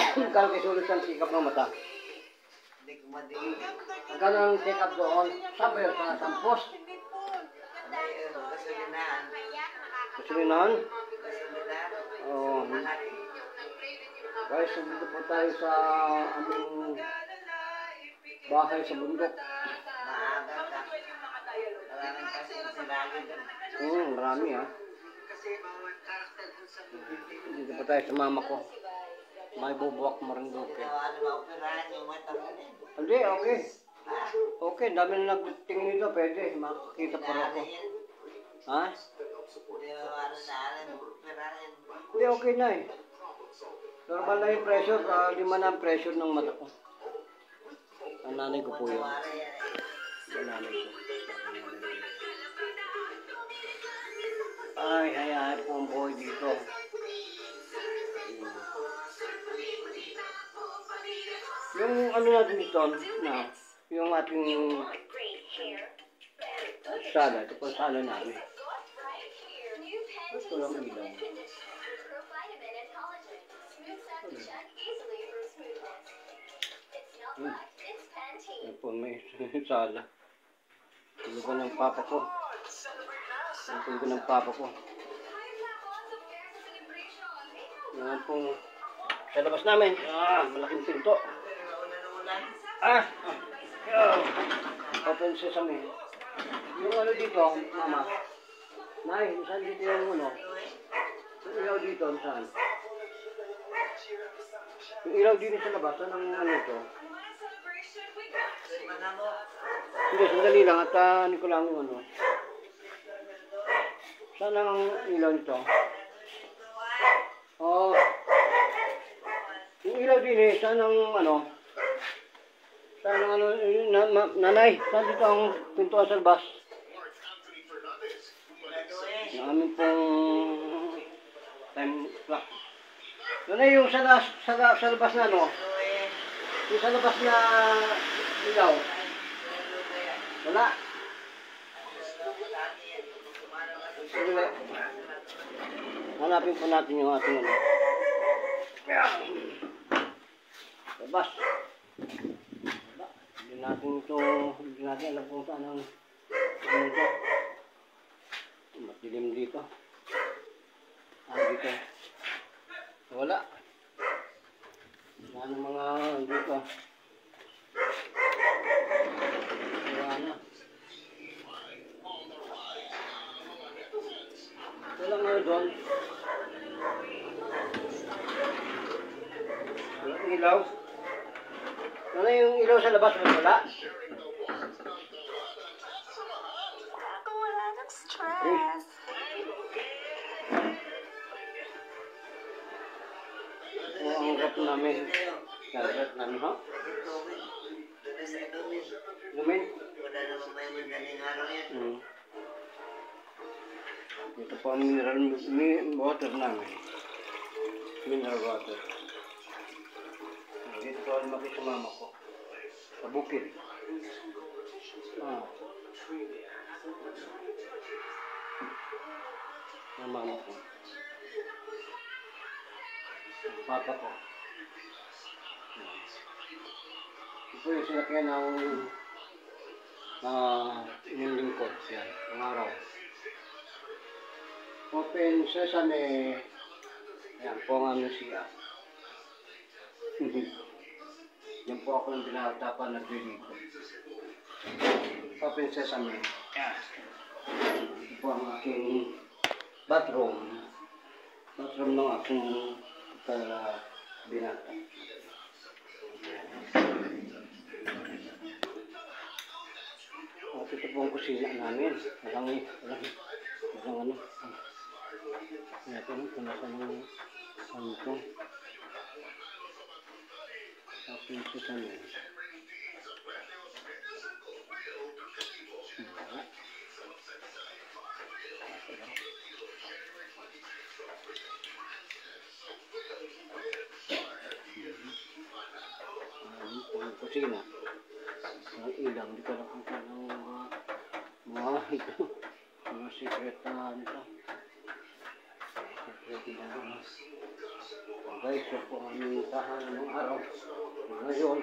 Magkano kayo sulit ang check-up ng mata? Hindi ko madiin. Magkano ang check-up doon? Saan ba yun? Sa Sampos? Kasulinahan. Kasulinahan? Kasulinahan. Oo. Guys, dito po tayo sa aming bahay sa bundok. Maaga ka. Maraming pasyente lagi doon. Marami ha. Dito po tayo sa mama ko. May bubuwak Marinduque. Ginawa na maoperahan yung mata mo din. Hindi, okay. Okay, dami na nagtingin nito. Pwede, makikita pa rin ako. Ha? Ginawa na sa akin, operahan. Hindi, okay na eh. Normal na yung pressure. 5 na ang pressure ng mata ko. Ang nanay ko po yun. Ang nanay ko. Ay, po ang buhay dito. Yung ano natin dito, na, yung ating sala, ito po sala namin. Ito lang ang ilaw. Ito po may sala. Tulog ko ng papa ko. Tulog ko ng papa ko. Yan pong sa labas namin. Malaking pinto. Open sesame. Yung ano dito, mama. Nay, saan dito yung ano? Yung ilaw dito, saan? Yung ilaw dito sa labas, saan ang ano ito? Hindi, sandali lang at ano ko lang yung ano. Saan ang ilaw nito? Oh. Yung ilaw din eh, saan ang ano? Saan ang ano, nanay, saan dito ang pintuan sa labas? Yung aming pong time clock. Nanay, yung sa labas na ano? Yung sa labas na ilaw? Wala. Sige, hanapin po natin yung ating ano. Labas. Hindi natin alam kung saan ang ano ito. Matilim dito. Dito. Wala. Wala ng mga dito. Wala na. Wala nga doon. Walang ilaw. Ano yung ilaw sa labas? Wala? Wala ng stress. Ang rap namin. Rap namin, ha? Lumin? Wala naman may madaling araw yan. Ito po ang mineral water namin. Mineral water. Dito po ang lumaki sa mama ko. Sa bukid. Sa mama ko. Sa papa ko. Ito yung sinakyan ng inyong lingkod. Yan, ang araw. Open sesame. Ayan po ang aming siya. Yan po ako ng pinakatapan na dito. Open sesame. Ayan. Ito po ang aking bathroom. Bathroom ng aking binata. At ito po ang kusina namin. Walang ano. Natin kung nasa ng ano ito. Open sesame. Kusina. Ang ilang, di ko lang kung mga ito. Mga secret na ito. Secret na Guys, so po ang aming tahanan ng araw. Ngayon,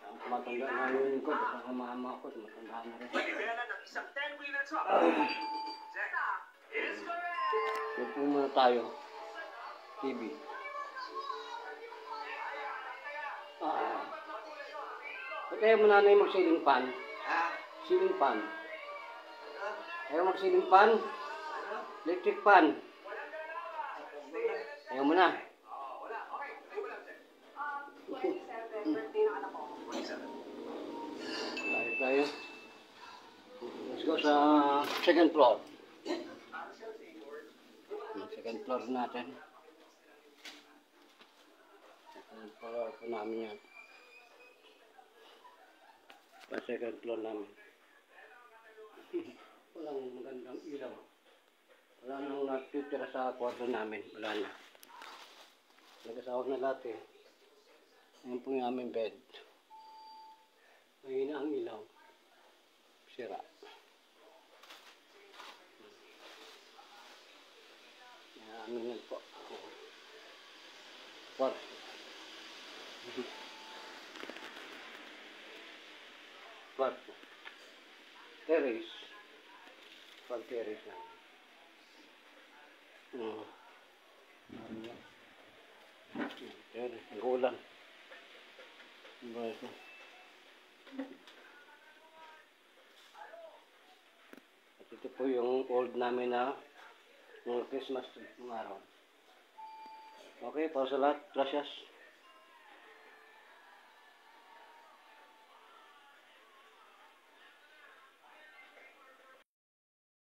ang matanda na yun ko, baka kamama ko, matanda na rin. So po muna tayo. TV. Kaya mo nanay mag-ceiling fan. Ah, Ceiling fan. ano? Ayaw mag-ceiling fan. Electric fan. Ayaw mo na. Tayo. Let's go sa second floor. Second floor natin. Second floor po namin yan. Sa second floor namin. Walang magandang ilaw. Wala nang natitira sa kwarto namin. Wala na. Nagasawag na lahat eh. Ayan po yung aming bed. Mahina ang ilaw. Sira. Ano yan po. Kwarto. Kwarto. Terrace. Kwarto terrace namin. Terrace. Nag-ulan. Diba ito? At ito po yung old namin na mga Christmas ng araw. Okay, para sa lahat. Gracias.